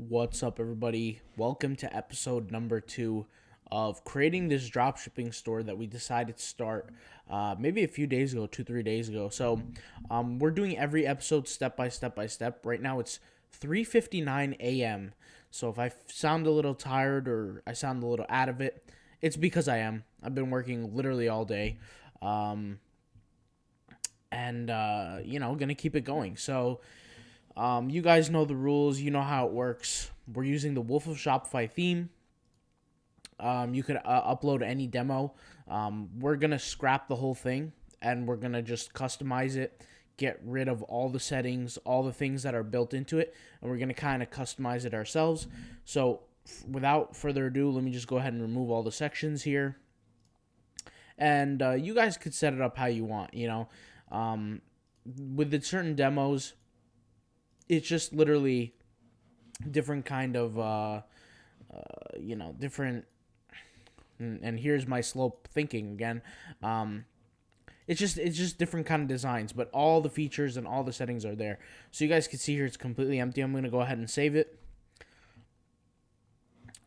What's up, everybody? Welcome to episode number 2 of creating this dropshipping store that we decided to start maybe a few days ago, 2, 3 days ago. We're doing every episode step by step by step. Right now, it's 3:59 a.m. So if I sound a little tired or I sound a little out of it, it's because I am. I've been working literally all day, gonna keep it going. You guys know the rules. You know how it works. We're using the Wolf of Shopify theme. You could upload any demo. We're going to scrap the whole thing, and we're going to just customize it, get rid of all the settings, all the things that are built into it, and we're going to kind of customize it ourselves. So without further ado, let me just go ahead and remove all the sections here. And you guys could set it up how you want, with the certain demos, it's just literally different kind of, different. And here's my slow thinking again. It's just different kind of designs, but all the features and all the settings are there. So you guys can see here it's completely empty. I'm gonna go ahead and save it.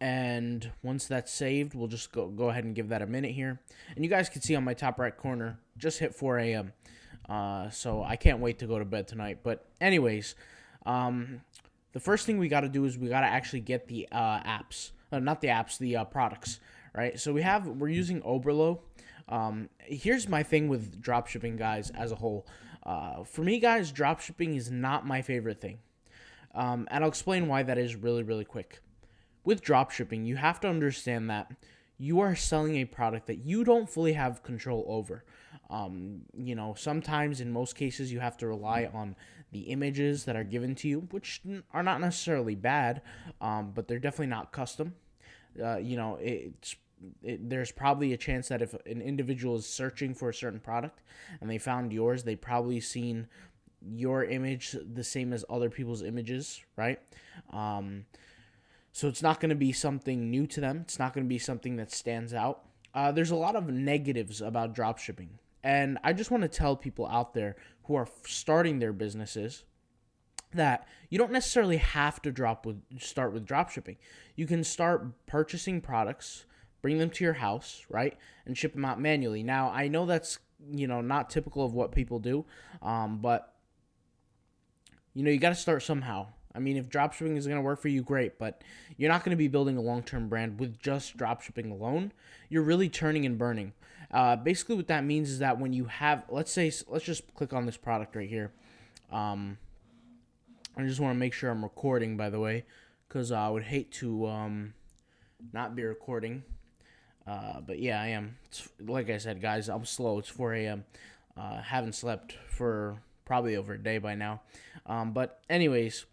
And once that's saved, we'll just go ahead and give that a minute here. And you guys can see on my top right corner, just hit 4 a.m. So I can't wait to go to bed tonight. But anyways. The first thing we got to do is we got to actually get the the products, right? So we're using Oberlo. Here's my thing with dropshipping, guys, as a whole. For me, guys, dropshipping is not my favorite thing. And I'll explain why that is really, really quick. With dropshipping, you have to understand that you are selling a product that you don't fully have control over. Sometimes in most cases you have to rely on the images that are given to you, which are not necessarily bad, but they're definitely not custom. There's probably a chance that if an individual is searching for a certain product and they found yours, they probably seen your image the same as other people's images, right? So it's not going to be something new to them. It's not going to be something that stands out. There's a lot of negatives about dropshipping. And I just want to tell people out there who are starting their businesses that you don't necessarily have to start with dropshipping. You can start purchasing products, bring them to your house, right, and ship them out manually. Now, I know that's not typical of what people do, but you got to start somehow. I mean, if dropshipping is going to work for you, great, but you're not going to be building a long-term brand with just dropshipping alone. You're really turning and burning. Basically, what that means is that when you have, let's just click on this product right here. I just want to make sure I'm recording, by the way, because I would hate to not be recording. But yeah, I am. Like I said, guys, I'm slow. It's 4 a.m. Haven't slept for probably over a day by now. But anyways,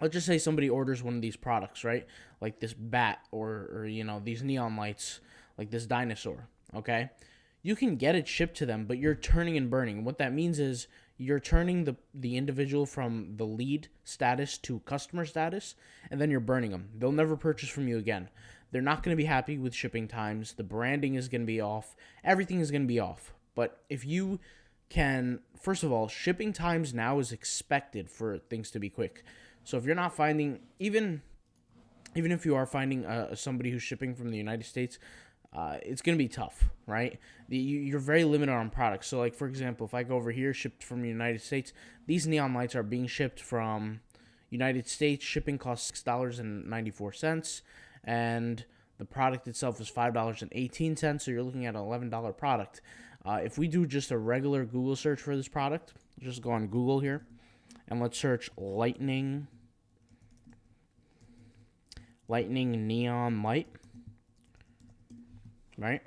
let's just say somebody orders one of these products, right? Like this bat or these neon lights, like this dinosaur, okay? You can get it shipped to them, but you're turning and burning. What that means is you're turning the individual from the lead status to customer status, and then you're burning them. They'll never purchase from you again. They're not going to be happy with shipping times. The branding is going to be off. Everything is going to be off. But if you can, first of all, shipping times now is expected for things to be quick. So if you're not finding, even if you are finding somebody who's shipping from the United States, it's going to be tough, right? You're very limited on products. So like, for example, if I go over here, shipped from the United States, these neon lights are being shipped from United States. Shipping costs $6.94, and the product itself is $5.18. So you're looking at an $11 product. If we do just a regular Google search for this product, just go on Google here, and let's search lightning neon light, right?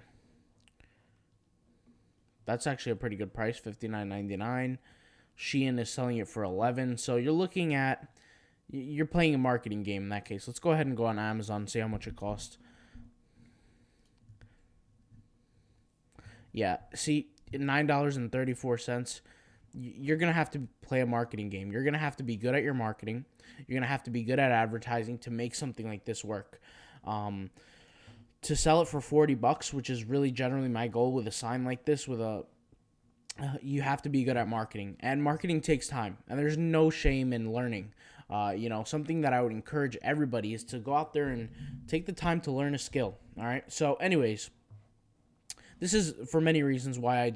That's actually a pretty good price, $59.99. Shein is selling it for $11. So you're playing a marketing game in that case. Let's go ahead and go on Amazon and see how much it costs. Yeah, see, $9.34. You're going to have to play a marketing game. You're going to have to be good at your marketing. You're going to have to be good at advertising to make something like this work. To sell it for $40, which is really generally my goal with a sign like this, you have to be good at marketing. And marketing takes time. And there's no shame in learning. Something that I would encourage everybody is to go out there and take the time to learn a skill. All right. So, anyways, this is for many reasons why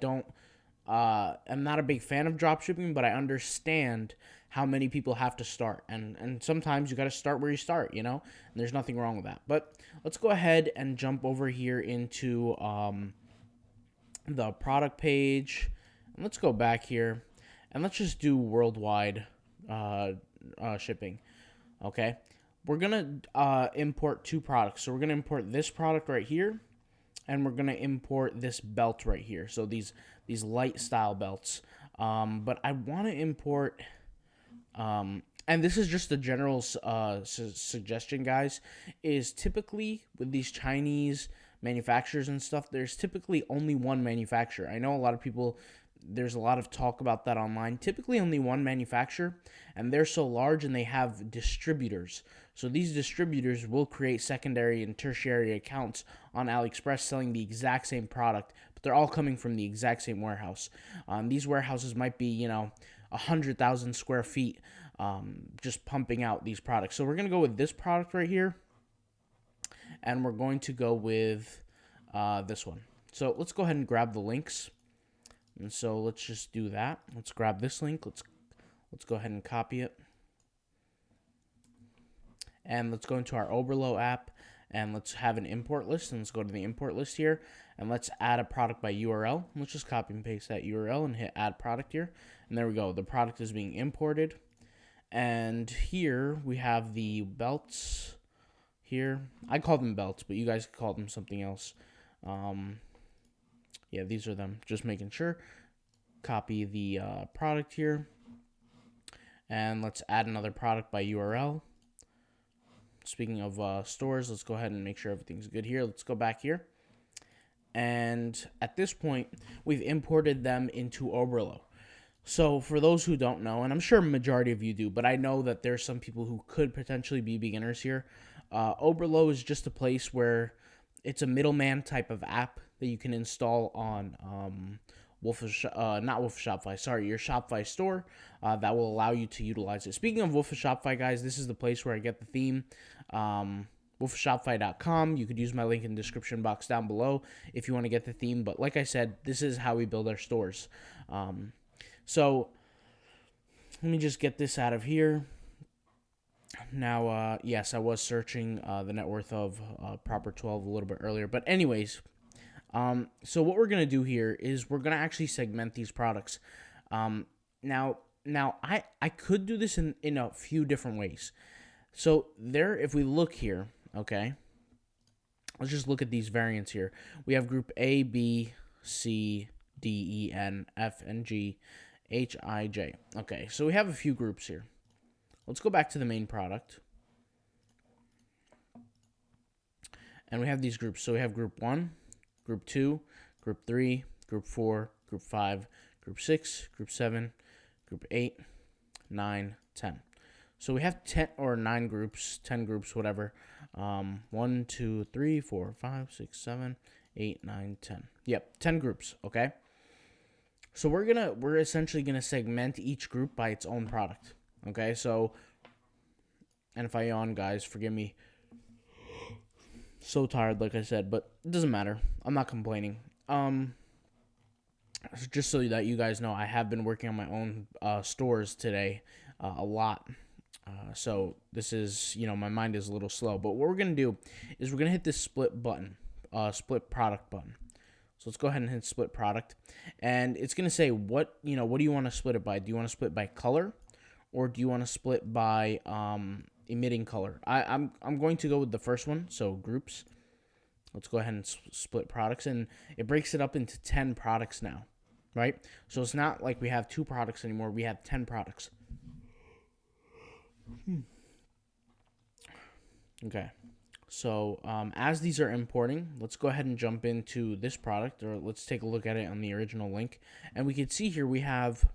I'm not a big fan of dropshipping, but I understand how many people have to start. And sometimes you got to start where you start, and there's nothing wrong with that. But let's go ahead and jump over here into the product page. And let's go back here and let's just do worldwide shipping. Okay. We're going to import two products. So we're going to import this product right here, and we're going to import this belt right here. So these light style belts. But I want to import, and this is just a general suggestion, guys, is typically with these Chinese manufacturers and stuff, there's typically only one manufacturer. I know a lot of people, there's a lot of talk about that online. Typically only one manufacturer, and they're so large and they have distributors. So these distributors will create secondary and tertiary accounts on AliExpress selling the exact same product, but they're all coming from the exact same warehouse. These warehouses might be, 100,000 square feet, just pumping out these products. So we're going to go with this product right here, and we're going to go with this one. So let's go ahead and grab the links. And so let's just do that. Let's grab this link. Let's go ahead and copy it. And let's go into our Oberlo app, and let's have an import list. And let's go to the import list here, and let's add a product by URL. Let's just copy and paste that URL and hit add product here. And there we go. The product is being imported. And here we have the belts here. I call them belts, but you guys call them something else. Yeah, these are them. Just making sure. Copy the product here. And let's add another product by URL. Speaking of stores, let's go ahead and make sure everything's good here. Let's go back here. And at this point, we've imported them into Oberlo. So for those who don't know, and I'm sure a majority of you do, but I know that there's some people who could potentially be beginners here. Oberlo is just a place where it's a middleman type of app that you can install on your Shopify store that will allow you to utilize it. Speaking of Wolf of Shopify, guys, this is the place where I get the theme. wolfofshopify.com. You could use my link in the description box down below if you want to get the theme. But like I said, this is how we build our stores. So let me just get this out of here. Now, yes, I was searching the net worth of Proper 12 a little bit earlier. But anyways, so what we're going to do here is we're going to actually segment these products. Now I could do this in a few different ways. So if we look here, okay, let's just look at these variants here. We have group A, B, C, D, E, N, F, and G, H, I, J. Okay, so we have a few groups here. Let's go back to the main product. And we have these groups. So we have group 1, group 2, group 3, group 4, group 5, group 6, group 7, group 8, 9, 10. So we have 10 or 9 groups, 10 groups, whatever. 1, 2, 3, 4, 5, 6, 7, 8, 9, 10. Yep, 10 groups, okay? So we're essentially gonna segment each group by its own product. Okay, so, and if I yawn, guys, forgive me. So tired, like I said, but it doesn't matter. I'm not complaining. Just so that you guys know, I have been working on my own stores today a lot. So this is, my mind is a little slow. But what we're going to do is we're going to hit this split button, split product button. So let's go ahead and hit split product. And it's going to say, what do you want to split it by? Do you want to split by color? Or do you want to split by emitting color? I'm going to go with the first one, so groups. Let's go ahead and split products, and it breaks it up into 10 products now, right? So it's not like we have 2 products anymore. We have 10 products. Okay, so as these are importing, let's go ahead and jump into this product, or let's take a look at it on the original link. And we can see here we have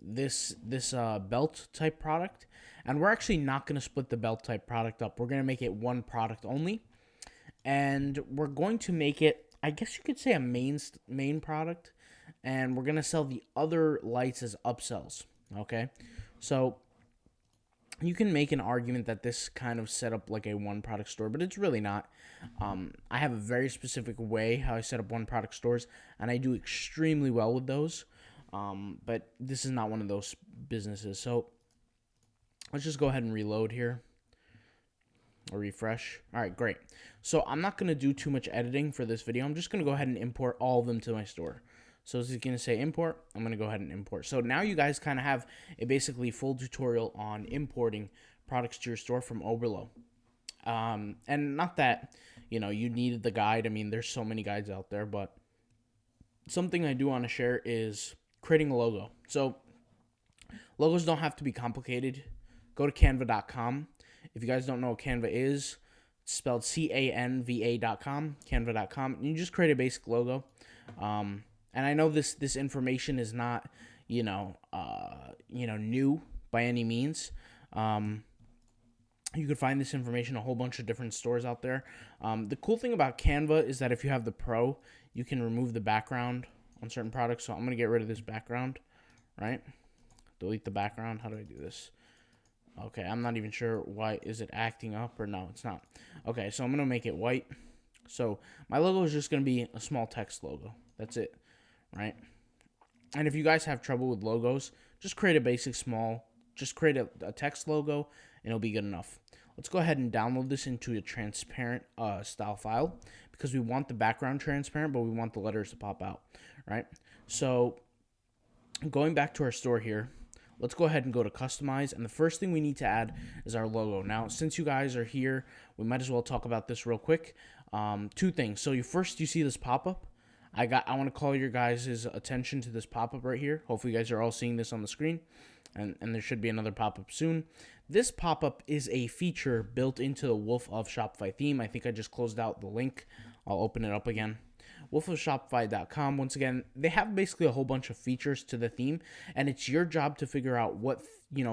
this belt type product, and we're actually not going to split the belt type product up. We're going to make it one product only, and we're going to make it, I guess you could say, a main product, and we're going to sell the other lights as upsells. Okay, so you can make an argument that this kind of set up like a one product store, but it's really not. I have a very specific way how I set up one product stores, and I do extremely well with those. But this is not one of those businesses. So let's just go ahead and reload here or refresh. All right, great. So I'm not going to do too much editing for this video. I'm just going to go ahead and import all of them to my store. So this is going to say import. I'm going to go ahead and import. So now you guys kind of have a basically full tutorial on importing products to your store from Oberlo. And not that, you needed the guide. I mean, there's so many guides out there, but something I do want to share is creating a logo. So logos don't have to be complicated. Go to canva.com. If you guys don't know what Canva is, it's spelled canva.com, canva.com. And you just create a basic logo. And I know this information is not, new by any means. You could find this information in a whole bunch of different stores out there. The cool thing about Canva is that if you have the Pro, you can remove the background on certain products. So I'm going to get rid of this background, right? Delete the background. How do I do this? Okay, I'm not even sure why. Is it acting up or no, it's not. Okay, so I'm going to make it white. So my logo is just going to be a small text logo. That's it, right? And if you guys have trouble with logos, just create a basic just create a text logo and it'll be good enough. Let's go ahead and download this into a transparent style file because we want the background transparent, but we want the letters to pop out, right? So going back to our store here, let's go ahead and go to customize. And the first thing we need to add is our logo. Now, since you guys are here, we might as well talk about this real quick. Two things. So you see this pop-up. I want to call your guys' attention to this pop-up right here. Hopefully you guys are all seeing this on the screen. And there should be another pop-up soon. This pop-up is a feature built into the Wolf of Shopify theme. I think I just closed out the link. I'll open it up again. wolfofshopify.com. Once again, they have basically a whole bunch of features to the theme, and it's your job to figure out what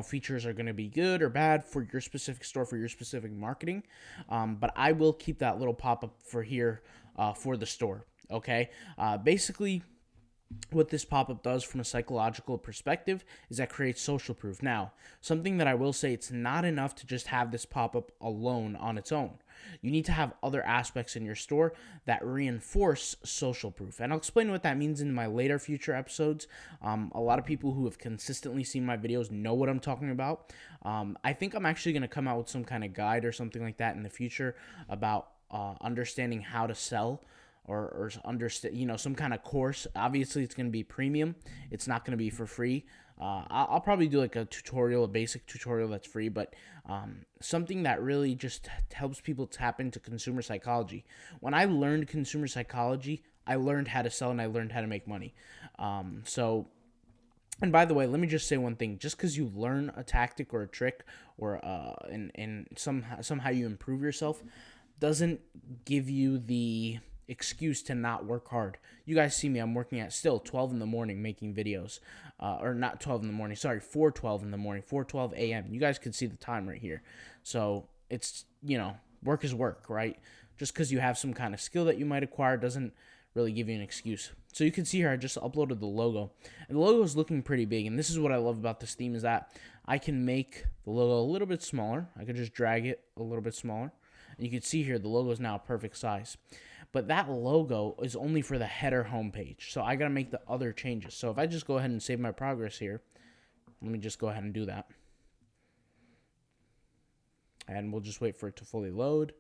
features are going to be good or bad for your specific store, for your specific marketing. But I will keep that little pop-up for here for the store. Okay, basically what this pop-up does from a psychological perspective is that creates social proof. Now, something that I will say, it's not enough to just have this pop-up alone on its own. You need to have other aspects in your store that reinforce social proof. And I'll explain what that means in my later future episodes. A lot of people who have consistently seen my videos know what I'm talking about. I think I'm actually going to come out with some kind of guide or something like that in the future about understanding how to sell or understand, some kind of course. Obviously, it's going to be premium. It's not going to be for free. I'll probably do like a basic tutorial that's free, but something that really just helps people tap into consumer psychology. When I learned consumer psychology, I learned how to sell and I learned how to make money. And by the way, let me just say one thing. Just because you learn a tactic or a trick or and somehow you improve yourself doesn't give you the excuse to not work hard. You guys see me, I'm working at still 12 in the morning making videos. Or not 12 in the morning, sorry, 4:12 in the morning, 4:12 a.m. You guys can see the time right here. So it's, work is work, right? Just because you have some kind of skill that you might acquire doesn't really give you an excuse. So you can see here, I just uploaded the logo. And the logo is looking pretty big. And this is what I love about this theme is that I can make the logo a little bit smaller. I could just drag it a little bit smaller. And you can see here, the logo is now a perfect size. But that logo is only for the header homepage. So I got to make the other changes. So if I just go ahead and save my progress here, let me just go ahead and do that. And we'll just wait for it to fully load.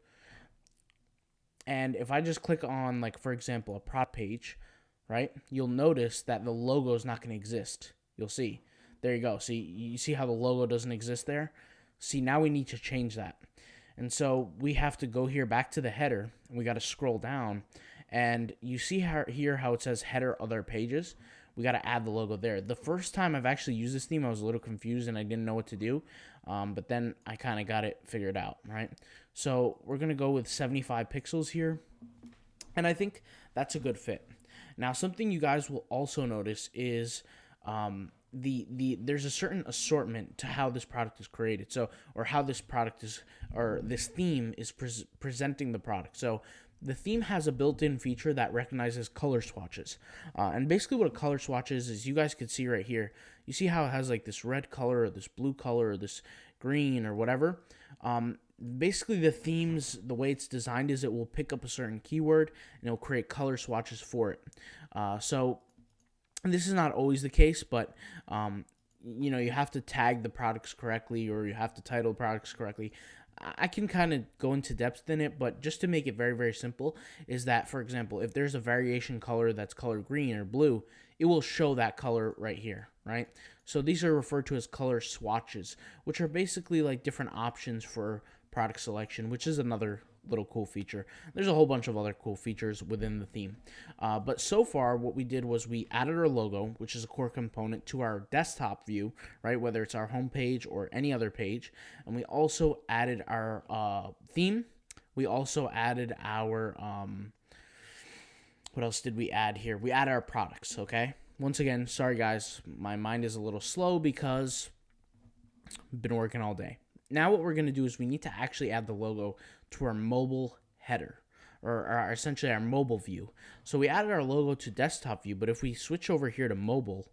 And if I just click on, like, for example, a product page, right, you'll notice that the logo is not going to exist. You'll see. There you go. See, you see how the logo doesn't exist there? See, now we need to change that. And so we have to go here back to the header, and we got to scroll down. And you see how it says header other pages. We got to add the logo there. The first time I've actually used this theme, I was a little confused and I didn't know what to do. But then I kind of got it figured out, right? So we're going to go with 75 pixels here. And I think that's a good fit. Now, something you guys will also notice is there's a certain assortment to how this product is created. So, or how this product is, or this theme is presenting the product. So the theme has a built-in feature that recognizes color swatches. And basically what a color swatch is you guys could see right here. You see how it has like this red color or this blue color or this green or whatever. Basically the themes, the way it's designed is it will pick up a certain keyword and it'll create color swatches for it. So this is not always the case, but you have to tag the products correctly, or you have to title products correctly. I can kind of go into depth in it, but just to make it very, very simple is that, for example, if there's a variation color that's color green or blue, it will show that color right here, right? So these are referred to as color swatches, which are basically like different options for product selection, which is another little cool feature. There's a whole bunch of other cool features within the theme. But so far, what we did was we added our logo, which is a core component, to our desktop view, right? Whether it's our home page or any other page. And we also added our theme. We also added our, what else did we add here? We added our products, okay? Once again, sorry guys, my mind is a little slow because I've been working all day. Now what we're going to do is we need to actually add the logo to our mobile header, or essentially our mobile view. So we added our logo to desktop view, but if we switch over here to mobile,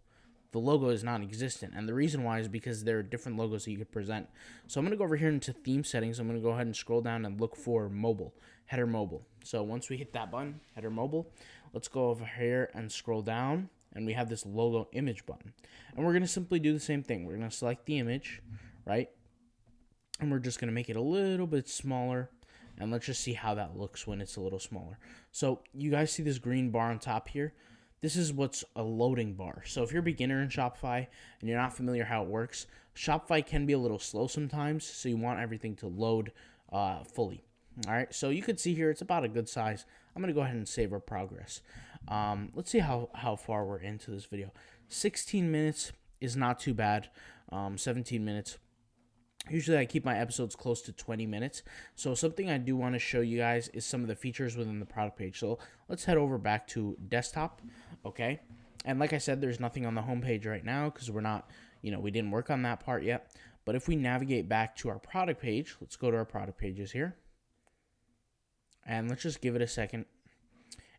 the logo is non-existent. And the reason why is because there are different logos that you could present. So I'm going to go over here into theme settings. I'm going to go ahead and scroll down and look for mobile, header mobile. So once we hit that button, header mobile, let's go over here and scroll down, and we have this logo image button. And we're going to simply do the same thing. We're going to select the image, right? And we're just going to make it a little bit smaller. And let's just see how that looks when it's a little smaller. So you guys see this green bar on top here? This is what's a loading bar. So if you're a beginner in Shopify and you're not familiar how it works, Shopify can be a little slow sometimes. So you want everything to load fully. All right. So you could see here it's about a good size. I'm going to go ahead and save our progress. Let's see how far we're into this video. 16 minutes is not too bad. 17 minutes. Usually I keep my episodes close to 20 minutes. So something I do want to show you guys is some of the features within the product page. So let's head over back to desktop, okay? And like I said, there's nothing on the home page right now because we're not, we didn't work on that part yet. But if we navigate back to our product page, let's go to our product pages here. And let's just give it a second.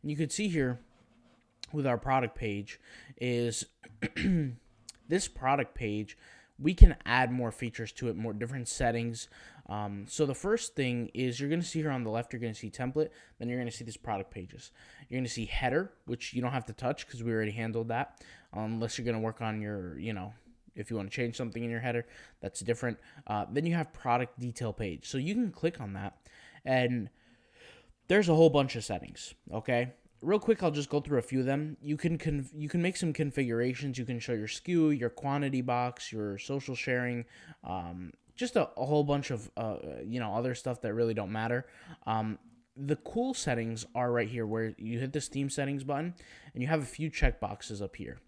And you can see here with our product page is this product page, we can add more features to it, more different settings. So the first thing is you're going to see here on the left, you're going to see template. Then you're going to see this product pages. You're going to see header, which you don't have to touch because we already handled that. Unless you're going to work on your, if you want to change something in your header, that's different. Then you have product detail page. So you can click on that and there's a whole bunch of settings, okay? Real quick, I'll just go through a few of them. You can make some configurations. You can show your SKU, your quantity box, your social sharing, just a whole bunch of other stuff that really don't matter. The cool settings are right here where you hit this theme settings button and you have a few checkboxes up here.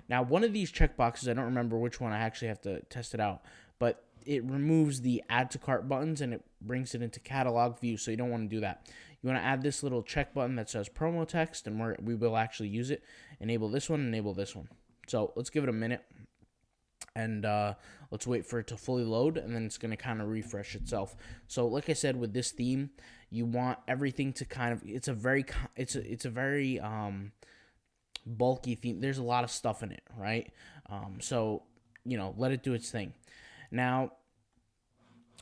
Now, one of these checkboxes, I don't remember which one. I actually have to test it out, but it removes the add to cart buttons and it brings it into catalog view, so you don't want to do that. You want to add this little check button that says promo text, and we will actually use it. Enable this one, enable this one. So let's give it a minute, and let's wait for it to fully load, and then it's going to kind of refresh itself. So like I said, with this theme, you want everything to kind of, it's a very bulky theme. There's a lot of stuff in it, right? So, let it do its thing. Now,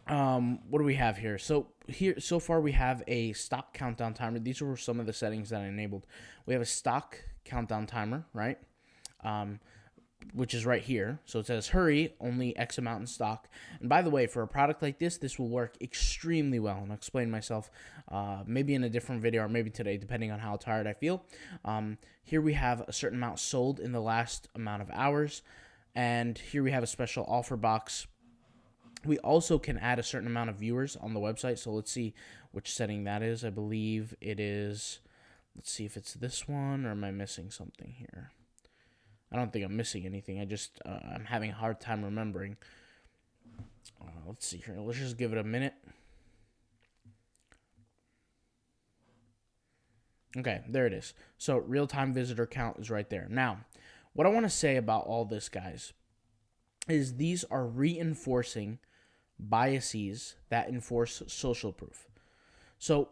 what do we have here? So far we have a stock countdown timer. These were some of the settings that I enabled. We have a stock countdown timer, right? Which is right here. So it says, hurry, only X amount in stock. And by the way, for a product like this will work extremely well. And I'll explain myself maybe in a different video or maybe today, depending on how tired I feel. Here we have a certain amount sold in the last amount of hours. And here we have a special offer box. We also can add a certain amount of viewers on the website. So let's see which setting that is. I believe it is, let's see if it's this one, or am I missing something here? I don't think I'm missing anything. I'm having a hard time remembering. Let's see here. Let's just give it a minute. Okay, there it is. So real-time visitor count is right there. Now, what I want to say about all this, guys, is these are reinforcing biases that enforce social proof. So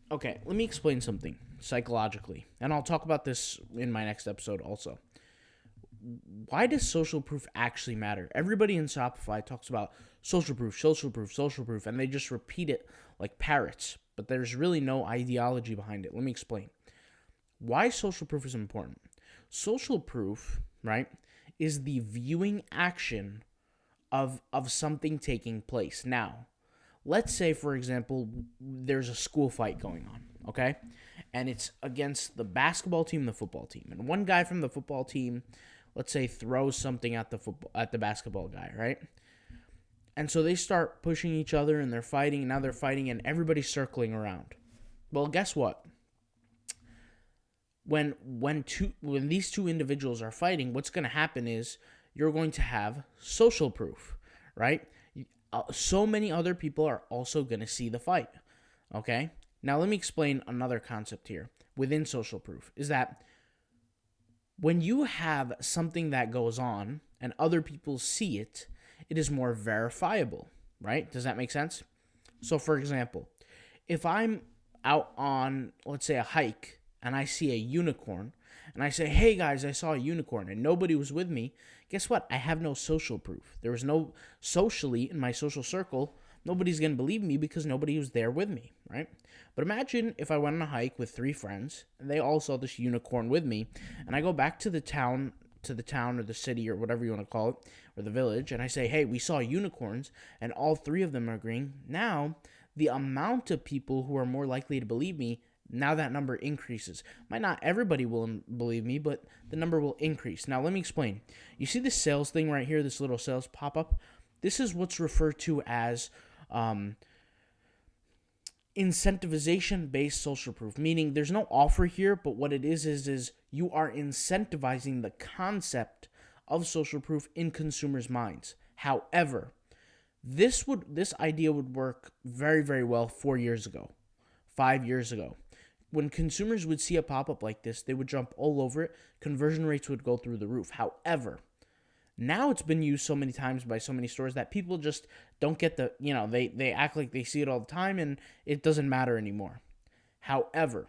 Okay, let me explain something psychologically, and I'll talk about this in my next episode also. Why does social proof actually matter? Everybody in Shopify talks about social proof, social proof, social proof, and they just repeat it like parrots, but there's really no ideology behind it. Let me explain. Why social proof is important. Social proof, right, is the viewing action of something taking place. Now, let's say, for example, there's a school fight going on, okay? And it's against the basketball team and the football team. And one guy from the football team, let's say, throws something at the basketball guy, right? And so they start pushing each other and they're fighting, and now they're fighting and everybody's circling around. Well, guess what? When these two individuals are fighting, what's going to happen is you're going to have social proof, right? So many other people are also going to see the fight, okay? Now, let me explain another concept here within social proof, is that when you have something that goes on and other people see it, it is more verifiable, right? Does that make sense? So, for example, if I'm out on, let's say, a hike and I see a unicorn and I say, hey guys, I saw a unicorn and nobody was with me, guess what? I have no social proof. There was no socially in my social circle. Nobody's going to believe me because nobody was there with me, right? But imagine if I went on a hike with 3 friends and they all saw this unicorn with me, and I go back to the town or the city or whatever you want to call it, or the village, and I say, hey, we saw unicorns, and all 3 of them are agreeing. Now, the amount of people who are more likely to believe me, now that number increases. Might not everybody will believe me, but the number will increase. Now, let me explain. You see this sales thing right here, this little sales pop-up? This is what's referred to as incentivization-based social proof, meaning there's no offer here, but what it is you are incentivizing the concept of social proof in consumers' minds. However, this idea would work very, very well 4 years ago, 5 years ago. When consumers would see a pop-up like this, they would jump all over it. Conversion rates would go through the roof. However, now it's been used so many times by so many stores that people just don't get they act like they see it all the time and it doesn't matter anymore. However,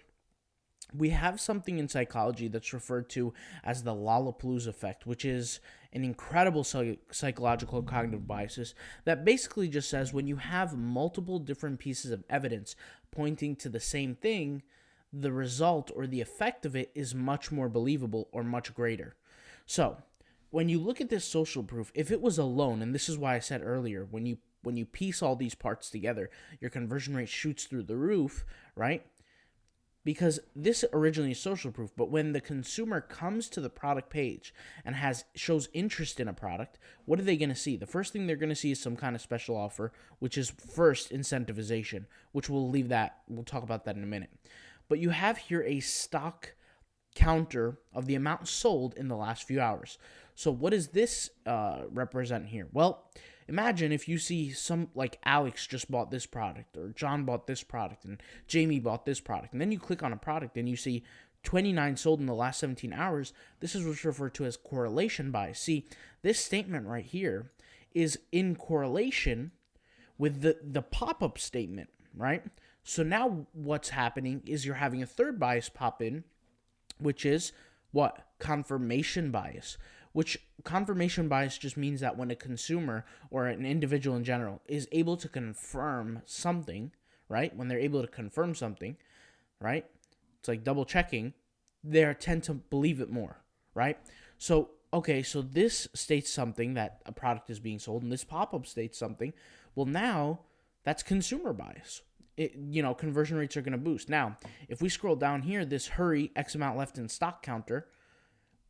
we have something in psychology that's referred to as the Lollapalooza effect, which is an incredible psychological cognitive bias that basically just says when you have multiple different pieces of evidence pointing to the same thing, the result or the effect of it is much more believable or much greater. So, when you look at this social proof, if it was alone, and this is why I said earlier, when you piece all these parts together, your conversion rate shoots through the roof, right? Because this originally is social proof, but when the consumer comes to the product page and shows interest in a product, what are they going to see? The first thing they're going to see is some kind of special offer, which is first incentivization, which we'll talk about that in a minute. But you have here a stock counter of the amount sold in the last few hours. So what does this represent here? Well, imagine if you see like Alex just bought this product, or John bought this product, and Jamie bought this product, and then you click on a product and you see 29 sold in the last 17 hours. This is what's referred to as correlation bias. See, this statement right here is in correlation with the pop-up statement, right? So now what's happening is you're having a third bias pop in, which is what? Confirmation bias. Which confirmation bias just means that when a consumer or an individual in general is able to confirm something, right? When they're able to confirm something, right? It's like double checking, they tend to believe it more, right? So, okay, so this states something that a product is being sold, and this pop-up states something. Well, now that's consumer bias. Conversion rates are going to boost. Now, if we scroll down here, this hurry, X amount left in stock counter,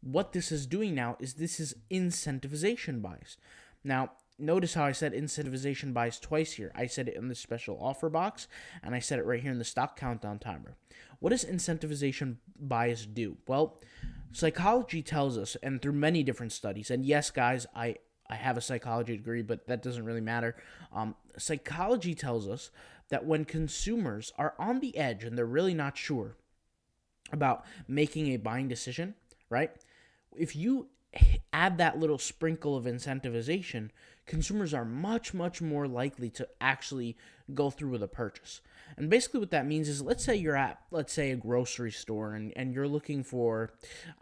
what this is doing now is this is incentivization bias. Now, notice how I said incentivization bias twice here. I said it in the special offer box, and I said it right here in the stock countdown timer. What does incentivization bias do? Well, psychology tells us, and through many different studies, and yes, guys, I have a psychology degree, but that doesn't really matter. Psychology tells us that when consumers are on the edge and they're really not sure about making a buying decision, right? If you add that little sprinkle of incentivization, consumers are much, much more likely to actually go through with a purchase. And basically what that means is, let's say you're at, let's say, a grocery store, and you're looking for,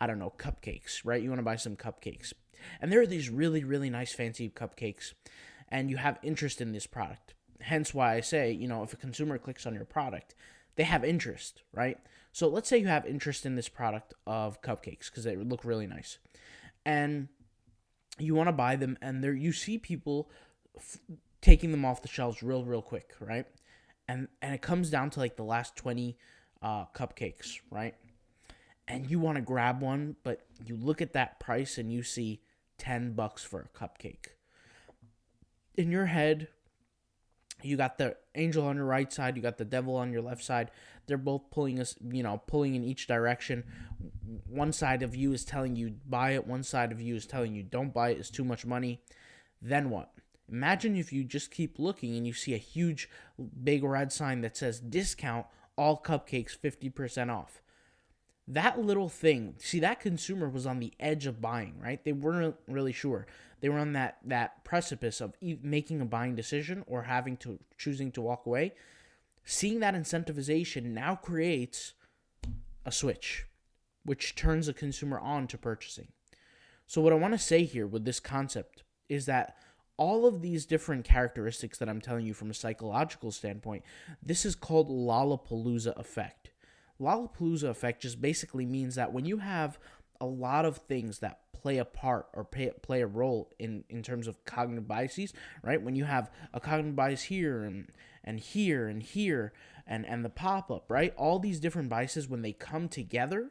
I don't know, cupcakes, right? You want to buy some cupcakes. And there are these really, really nice fancy cupcakes, and you have interest in this product. Hence why I say, if a consumer clicks on your product, they have interest, right? So let's say you have interest in this product of cupcakes because they look really nice. And you want to buy them, and there you see people taking them off the shelves real quick, right? And it comes down to like the last 20 cupcakes, right? And you want to grab one, but you look at that price and you see $10 for a cupcake. In your head, you got the angel on your right side, you got the devil on your left side. They're both pulling in each direction. One side of you is telling you buy it, one side of you is telling you don't buy it, it's too much money. Then what? Imagine if you just keep looking and you see a huge big red sign that says discount, all cupcakes 50% off. That little thing, see, that consumer was on the edge of buying, right? They weren't really sure. They were on that precipice of making a buying decision or choosing to walk away. Seeing that incentivization now creates a switch, which turns the consumer on to purchasing. So what I want to say here with this concept is that all of these different characteristics that I'm telling you from a psychological standpoint, this is called Lollapalooza effect. Lollapalooza effect just basically means that when you have a lot of things that play a part or play a role in terms of cognitive biases, right? When you have a cognitive bias here and here and here and the pop-up, right? All these different biases, when they come together,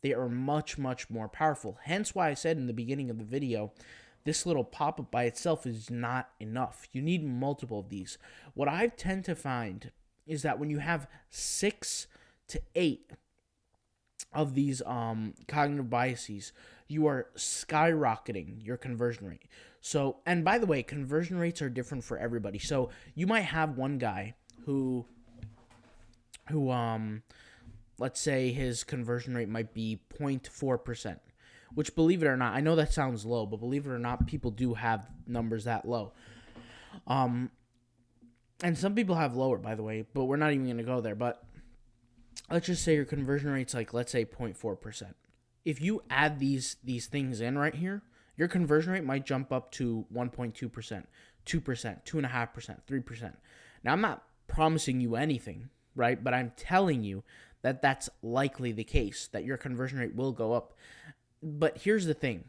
they are much, much more powerful. Hence why I said in the beginning of the video, this little pop-up by itself is not enough. You need multiple of these. What I tend to find is that when you have 6 to 8 of these cognitive biases, you are skyrocketing your conversion rate. So, and by the way, conversion rates are different for everybody. So you might have one guy who let's say his conversion rate might be 0.4%, which, believe it or not, I know that sounds low, but believe it or not, people do have numbers that low. And some people have lower, by the way, but we're not even going to go there. But let's just say your conversion rate's like, let's say 0.4%. If you add these things in right here, your conversion rate might jump up to 1.2%, 2%, 2.5%, 3%. Now, I'm not promising you anything, right? But I'm telling you that that's likely the case, that your conversion rate will go up. But here's the thing.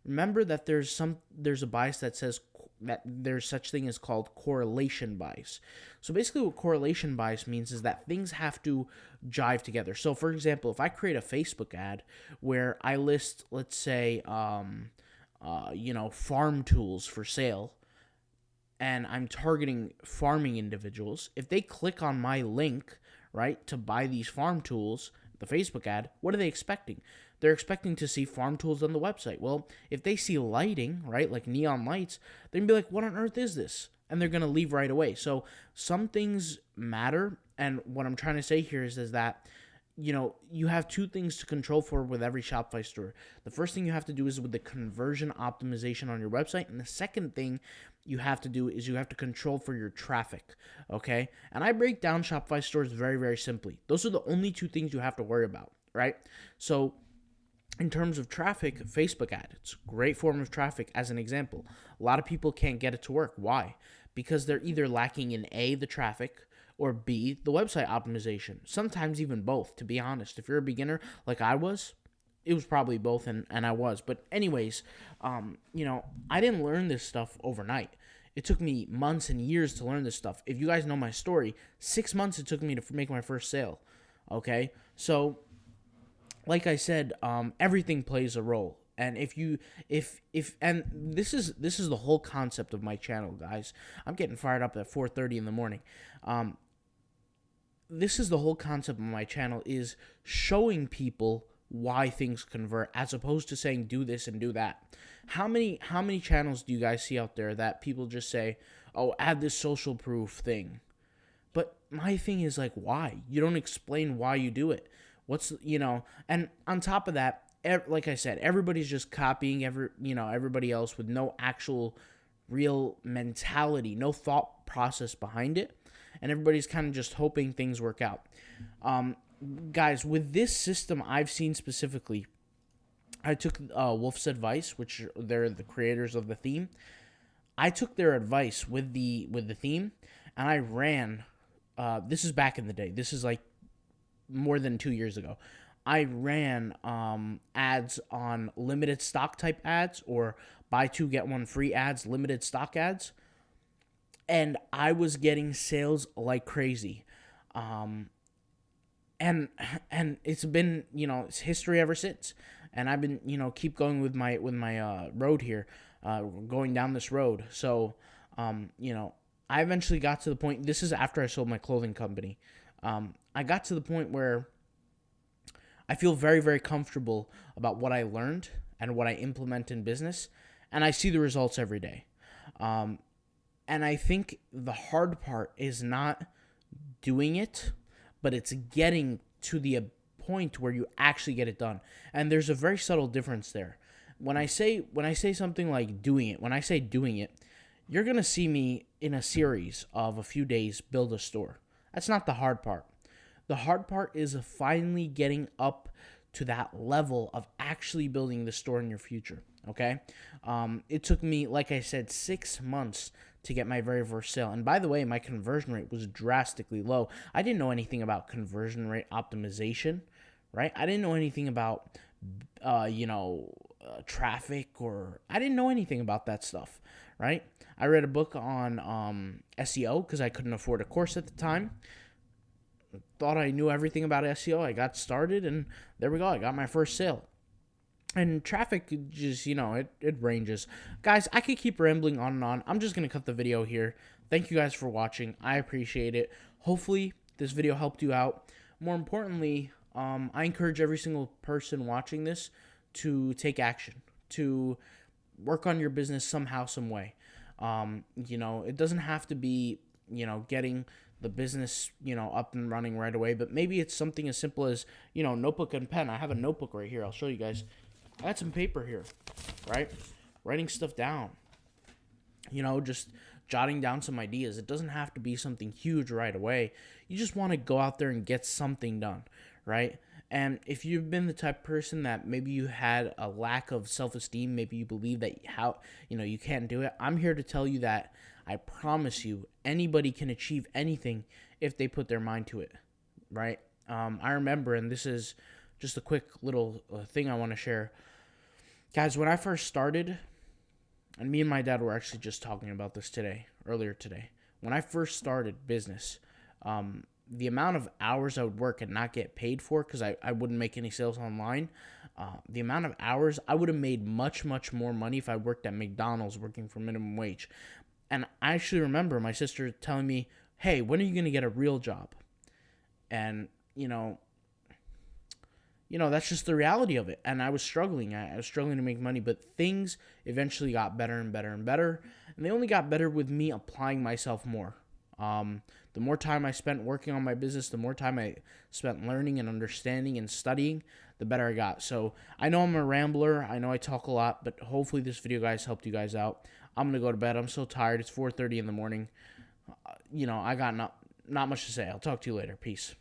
Remember that there's a bias that says that there's such thing as called correlation bias. So basically what correlation bias means is that things have to jive together. So for example, if I create a Facebook ad where I list, let's say, farm tools for sale, and I'm targeting farming individuals, if they click on my link, right, to buy these farm tools, the Facebook ad, what are they expecting? They're expecting to see farm tools on the website. Well, if they see lighting, right, like neon lights, they're going to be like, what on earth is this? And they're going to leave right away. So some things matter. And what I'm trying to say here is that, you have two things to control for with every Shopify store. The first thing you have to do is with the conversion optimization on your website. And the second thing you have to do is you have to control for your traffic, okay? And I break down Shopify stores very, very simply. Those are the only two things you have to worry about, right? So in terms of traffic, Facebook ad, it's a great form of traffic. As an example, a lot of people can't get it to work. Why? Because they're either lacking in A, the traffic, or B, the website optimization. Sometimes even both, to be honest. If you're a beginner like I was, it was probably both, and I was. But anyways, I didn't learn this stuff overnight. It took me months and years to learn this stuff. If you guys know my story, 6 months it took me to make my first sale, okay? So, like I said, everything plays a role. And and this is the whole concept of my channel, guys. I'm getting fired up at 4:30 in the morning. This is the whole concept of my channel, is showing people why things convert, as opposed to saying do this and do that. How many channels do you guys see out there that people just say, oh, add this social proof thing? But my thing is, like, why? You don't explain why you do it. And on top of that, like I said, everybody's just copying everybody else with no actual real mentality, no thought process behind it, and everybody's kind of just hoping things work out. Guys, with this system I've seen specifically, I took Wolf's advice, which they're the creators of the theme. I took their advice with the theme, and I ran. This is back in the day. This is like more than 2 years ago. I ran ads on limited stock type ads, or buy two get one free ads, limited stock ads, and I was getting sales like crazy. And it's been, it's history ever since. And I've been, keep going with my road here, going down this road. So I eventually got to the point. This is after I sold my clothing company. I got to the point where I feel very, very comfortable about what I learned and what I implement in business, and I see the results every day. And I think the hard part is not doing it, but it's getting to the point where you actually get it done. And there's a very subtle difference there. When I say something like doing it, when I say doing it, you're going to see me in a series of a few days build a store. That's not the hard part. The hard part is finally getting up to that level of actually building the store in your future, okay? It took me, like I said, 6 months to get my very first sale. And by the way, my conversion rate was drastically low. I didn't know anything about conversion rate optimization, right? I didn't know anything about, traffic, or I didn't know anything about that stuff, right? I read a book on SEO because I couldn't afford a course at the time. Thought I knew everything about SEO. I got started, and there we go. I got my first sale. And traffic just, it ranges. Guys, I could keep rambling on and on. I'm just going to cut the video here. Thank you guys for watching. I appreciate it. Hopefully, this video helped you out. More importantly, I encourage every single person watching this to take action, to work on your business somehow, some way. It doesn't have to be, getting the business, up and running right away, but maybe it's something as simple as, notebook and pen. I have a notebook right here. I'll show you guys. I got some paper here, right? Writing stuff down, just jotting down some ideas. It doesn't have to be something huge right away. You just want to go out there and get something done, right? And if you've been the type of person that maybe you had a lack of self-esteem, maybe you believe that you can't do it, I'm here to tell you that I promise you anybody can achieve anything if they put their mind to it, right? I remember, and this is just a quick little thing I want to share. Guys, when I first started, and me and my dad were actually just talking about this earlier today. When I first started business, the amount of hours I would work and not get paid for because I wouldn't make any sales online, the amount of hours, I would have made much, much more money if I worked at McDonald's working for minimum wage. And I actually remember my sister telling me, hey, when are you going to get a real job? And, that's just the reality of it. And I was struggling. I was struggling to make money, but things eventually got better and better and better. And they only got better with me applying myself more. The more time I spent working on my business, the more time I spent learning and understanding and studying, the better I got. So I know I'm a rambler. I know I talk a lot, but hopefully this video, guys, helped you guys out. I'm going to go to bed. I'm so tired. It's 4:30 in the morning. I got not much to say. I'll talk to you later. Peace.